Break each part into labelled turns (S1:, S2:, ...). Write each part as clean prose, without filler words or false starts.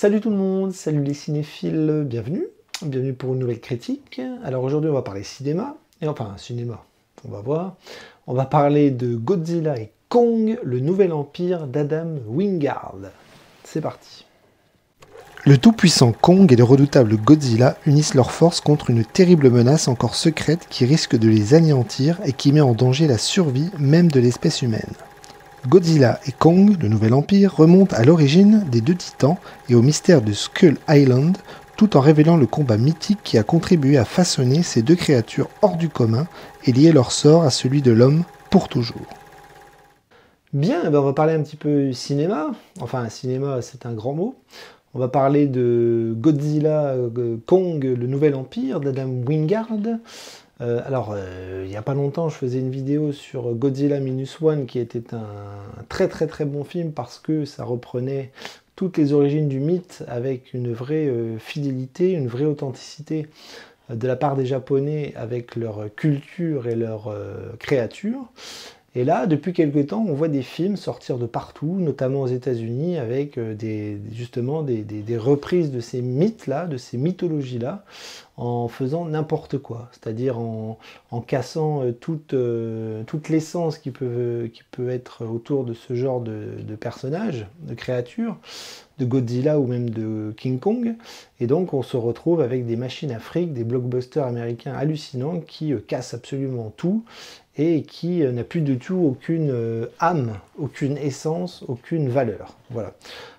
S1: Salut tout le monde, salut les cinéphiles, bienvenue pour une nouvelle critique. Alors aujourd'hui on va parler cinéma, on va voir. On va parler de Godzilla et Kong, le nouvel empire d'Adam Wingard. C'est parti. Le tout-puissant Kong et le redoutable Godzilla unissent leurs forces contre une terrible menace encore secrète qui risque de les anéantir et qui met en danger la survie même de l'espèce humaine. Godzilla et Kong, le nouvel empire, remontent à l'origine des deux titans et au mystère de Skull Island, tout en révélant le combat mythique qui a contribué à façonner ces deux créatures hors du commun et lier leur sort à celui de l'homme pour toujours. Bien, on va parler un petit peu cinéma. Enfin, cinéma, c'est un grand mot. On va parler de Godzilla, Kong, le nouvel empire d'Adam Wingard. Il n'y a pas longtemps, je faisais une vidéo sur Godzilla Minus One qui était un très bon film parce que ça reprenait toutes les origines du mythe avec une vraie fidélité, une vraie authenticité de la part des Japonais avec leur culture et leur créature. Et là, depuis quelque temps, on voit des films sortir de partout, notamment aux États-Unis, avec justement des reprises de ces mythes-là, de ces mythologies-là, en faisant n'importe quoi, c'est-à-dire en cassant toute l'essence qui peut être autour de ce genre de personnages, de créatures, de Godzilla ou même de King Kong. Et donc on se retrouve avec des machines à fric, des blockbusters américains hallucinants qui cassent absolument tout et qui n'a plus du tout aucune âme, aucune essence, aucune valeur. Voilà.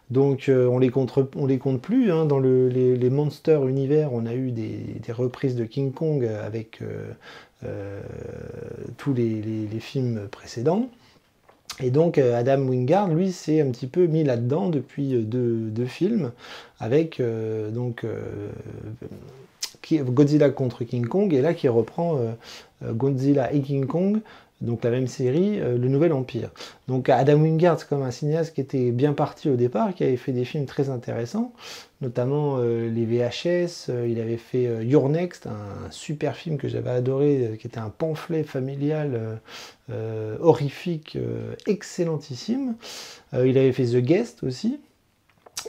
S1: Donc on les compte plus, hein. Dans les Monster Univers, on a eu des reprises de King Kong avec tous les films précédents. Et donc Adam Wingard, lui, s'est un petit peu mis là-dedans depuis deux films, avec Godzilla contre King Kong, et là qui reprend Godzilla et King Kong, donc la même série, le Nouvel Empire. Donc Adam Wingard, c'est comme un cinéaste qui était bien parti au départ, qui avait fait des films très intéressants, notamment les VHS, il avait fait Your Next, un super film que j'avais adoré, qui était un pamphlet familial horrifique, excellentissime. Il avait fait The Guest aussi.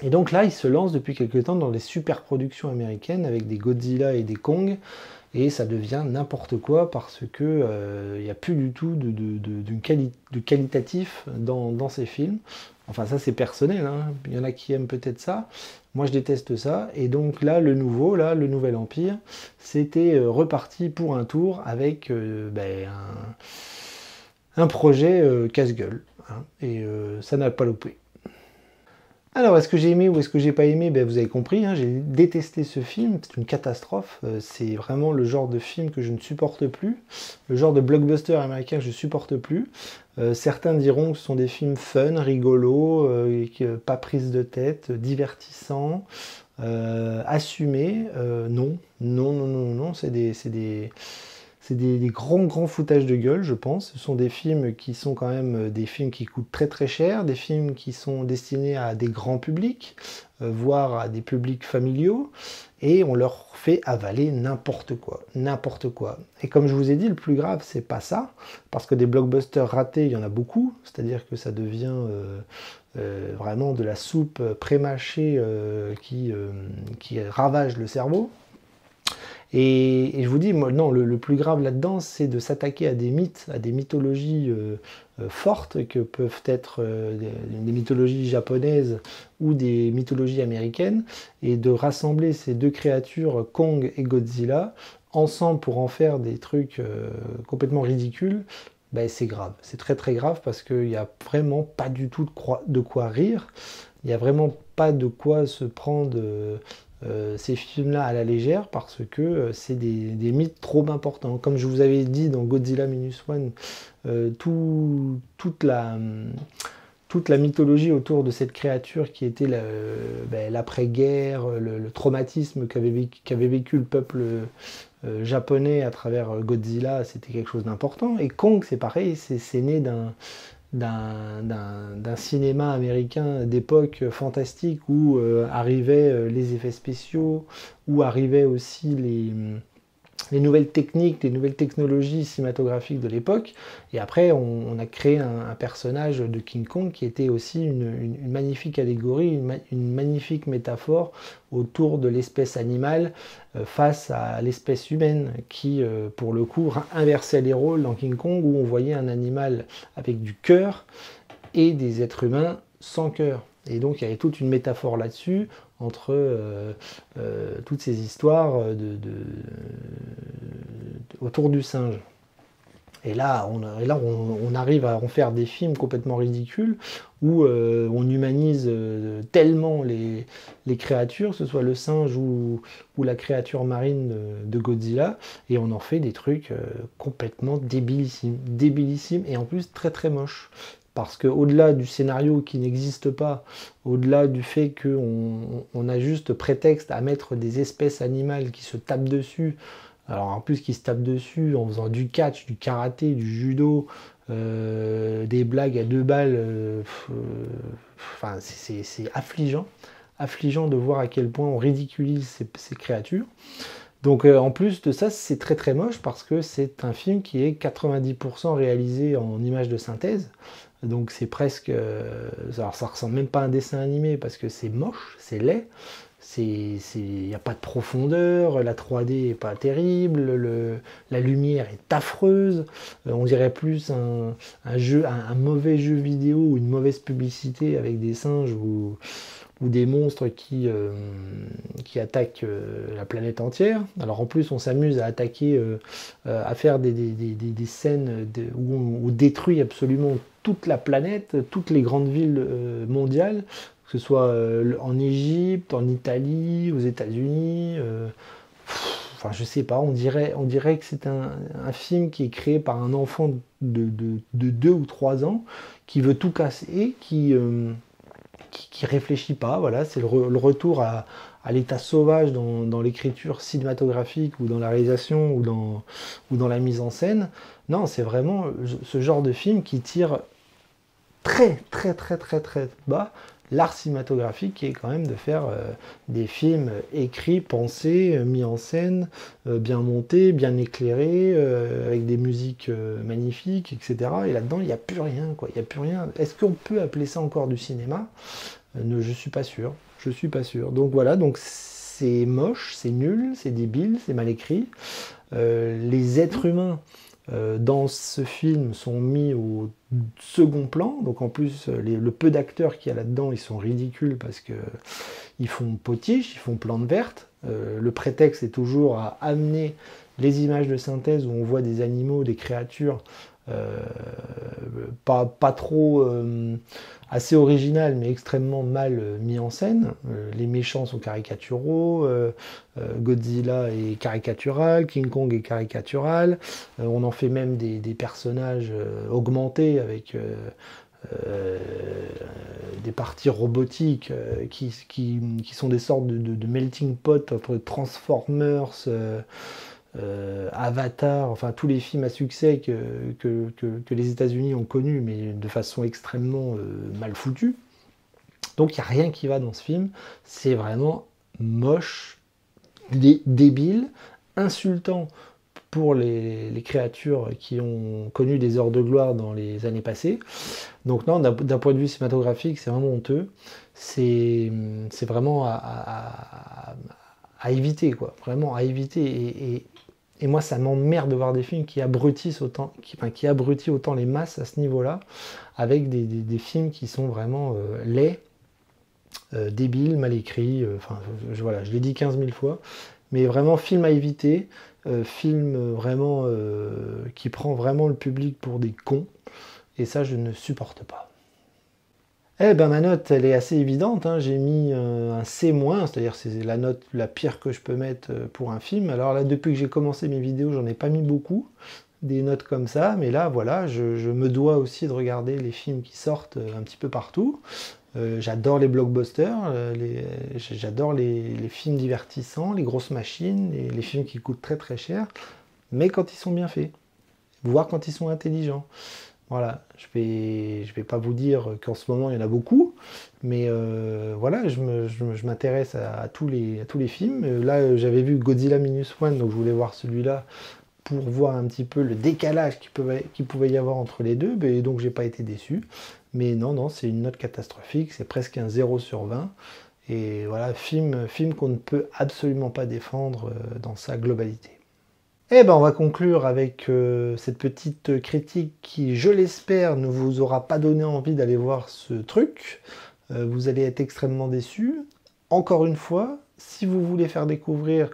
S1: Et donc là, il se lance depuis quelques temps dans des super productions américaines avec des Godzilla et des Kong, et ça devient n'importe quoi parce que il n'y a plus du tout de qualitatif dans ces films. Enfin, ça c'est personnel, hein. Il y en a qui aiment peut-être ça. Moi, je déteste ça. Et donc là, le Nouvel Empire, c'était reparti pour un tour avec un projet casse-gueule, hein. Et ça n'a pas loupé. Alors, est-ce que j'ai aimé ou est-ce que j'ai pas aimé? Vous avez compris, hein, j'ai détesté ce film, c'est une catastrophe, c'est vraiment le genre de film que je ne supporte plus, le genre de blockbuster américain que je ne supporte plus. Certains diront que ce sont des films fun, rigolos, pas prise de tête, divertissants, assumés. Non, c'est des grands foutages de gueule, je pense. Ce sont des films qui sont quand même des films qui coûtent très cher, des films qui sont destinés à des grands publics, voire à des publics familiaux, et on leur fait avaler n'importe quoi. Et comme je vous ai dit, le plus grave, c'est pas ça, parce que des blockbusters ratés, il y en a beaucoup, c'est-à-dire que ça devient vraiment de la soupe pré-mâchée qui ravage le cerveau. Et je vous dis, moi, non, le plus grave là-dedans, c'est de s'attaquer à des mythes, à des mythologies fortes, que peuvent être des mythologies japonaises ou des mythologies américaines, et de rassembler ces deux créatures, Kong et Godzilla, ensemble pour en faire des trucs complètement ridicules. C'est grave, c'est très grave, parce qu'il n'y a vraiment pas du tout de quoi rire, il n'y a vraiment pas de quoi se prendre ces films-là à la légère, parce que c'est des mythes trop importants. Comme je vous avais dit dans Godzilla Minus One, toute la mythologie autour de cette créature qui était l'après-guerre, le traumatisme qu'avait vécu le peuple japonais à travers Godzilla, c'était quelque chose d'important. Et Kong, c'est pareil, c'est né d'un cinéma américain d'époque fantastique où arrivaient les effets spéciaux, où arrivaient aussi les nouvelles techniques, les nouvelles technologies cinématographiques de l'époque. Et après, on a créé un personnage de King Kong qui était aussi une magnifique allégorie, une magnifique métaphore autour de l'espèce animale face à l'espèce humaine qui, pour le coup, inversait les rôles dans King Kong où on voyait un animal avec du cœur et des êtres humains sans cœur. Et donc il y avait toute une métaphore là-dessus entre toutes ces histoires autour du singe. Et là, on arrive à en faire des films complètement ridicules où on humanise tellement les créatures, que ce soit le singe ou la créature marine de Godzilla, et on en fait des trucs complètement débilissimes, et en plus très très moches. Parce qu'au-delà du scénario qui n'existe pas, au-delà du fait qu'on a juste prétexte à mettre des espèces animales qui se tapent dessus, alors en plus qui se tapent dessus en faisant du catch, du karaté, du judo, des blagues à 2 balles, enfin c'est affligeant de voir à quel point on ridiculise ces créatures. Donc en plus de ça, c'est très très moche parce que c'est un film qui est 90% réalisé en images de synthèse. Donc c'est presque... alors ça ressemble même pas à un dessin animé parce que c'est moche, c'est laid. Il n'y a pas de profondeur, la 3D est pas terrible, la lumière est affreuse. On dirait plus un mauvais jeu vidéo ou une mauvaise publicité avec des singes ou des monstres qui attaquent la planète entière. Alors en plus on s'amuse à attaquer, à faire des scènes où on détruit absolument toute la planète, toutes les grandes villes mondiales, que ce soit en Égypte, en Italie, aux États-Unis. Enfin je sais pas, on dirait que c'est un film qui est créé par un enfant de 2 ou 3 ans qui veut tout casser, qui réfléchit pas, voilà, c'est le retour à l'état sauvage dans l'écriture cinématographique ou dans la réalisation ou dans la mise en scène. Non, c'est vraiment ce genre de film qui tire très bas l'art cinématographique qui est quand même de faire des films écrits, pensés, mis en scène, bien montés, bien éclairés, avec des musiques magnifiques, etc. Et là-dedans, il n'y a plus rien, quoi. Il n'y a plus rien. Est-ce qu'on peut appeler ça encore du cinéma ? Je suis pas sûr. Je suis pas sûr. Donc voilà, donc c'est moche, c'est nul, c'est débile, c'est mal écrit. Les êtres humains dans ce film sont mis au second plan, donc en plus le peu d'acteurs qu'il y a là-dedans ils sont ridicules parce que ils font potiche, ils font plante verte. Le prétexte est toujours à amener les images de synthèse où on voit des animaux, des créatures pas trop assez original mais extrêmement mal mis en scène. Les méchants sont caricaturaux, Godzilla est caricatural, King Kong est caricatural, on en fait même des personnages augmentés avec des parties robotiques qui sont des sortes de melting pot entre Transformers, Avatar, enfin tous les films à succès que les États-Unis ont connus, mais de façon extrêmement mal foutue. Donc il n'y a rien qui va dans ce film, c'est vraiment moche, débile, insultant pour les créatures qui ont connu des heures de gloire dans les années passées. Donc non, d'un point de vue cinématographique, c'est vraiment honteux. C'est vraiment à éviter, quoi. Vraiment à éviter. Et moi, ça m'emmerde de voir des films qui abrutissent autant, qui abrutissent autant les masses à ce niveau-là, avec des films qui sont vraiment laids, débiles, mal écrits. Enfin, voilà, je l'ai dit 15 000 fois. Mais vraiment, film à éviter. Film vraiment qui prend vraiment le public pour des cons. Et ça, je ne supporte pas. Eh ben ma note, elle est assez évidente, hein. J'ai mis un C-, c'est-à-dire c'est la note la pire que je peux mettre pour un film. Alors là, depuis que j'ai commencé mes vidéos, j'en ai pas mis beaucoup, des notes comme ça, mais là, voilà, je me dois aussi de regarder les films qui sortent un petit peu partout. J'adore les blockbusters, j'adore les films divertissants, les grosses machines, les films qui coûtent très très cher, mais quand ils sont bien faits, voire quand ils sont intelligents. Voilà, je vais pas vous dire qu'en ce moment il y en a beaucoup, mais voilà, je m'intéresse à tous les films. Là, j'avais vu Godzilla Minus One, donc je voulais voir celui-là pour voir un petit peu le décalage qu'il pouvait y avoir entre les deux, et donc j'ai pas été déçu. Mais non, non, c'est une note catastrophique, c'est presque un 0/20. Et voilà, film qu'on ne peut absolument pas défendre dans sa globalité. Eh ben, on va conclure avec cette petite critique qui, je l'espère, ne vous aura pas donné envie d'aller voir ce truc. Vous allez être extrêmement déçus. Encore une fois, si vous voulez faire découvrir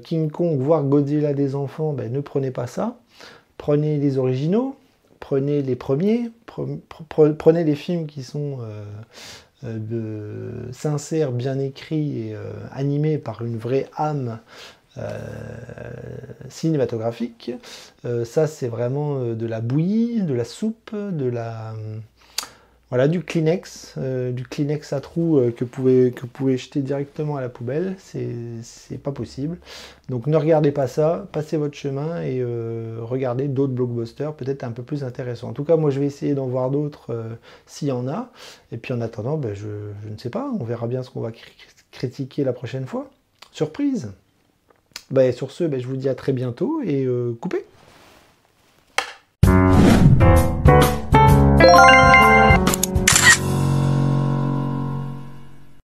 S1: King Kong, voire Godzilla des enfants, ben, ne prenez pas ça. Prenez les originaux, prenez les premiers, prenez les films qui sont sincères, bien écrits et animés par une vraie âme cinématographique. Ça, c'est vraiment de la bouillie, de la soupe, voilà, du Kleenex à trous que vous pouvez jeter directement à la poubelle. C'est pas possible. Donc ne regardez pas ça, passez votre chemin et regardez d'autres blockbusters peut-être un peu plus intéressants. En tout cas, moi, je vais essayer d'en voir d'autres s'il y en a. Et puis en attendant, ben, je ne sais pas, on verra bien ce qu'on va critiquer la prochaine fois. Surprise! Bah, sur ce, bah, je vous dis à très bientôt et coupez.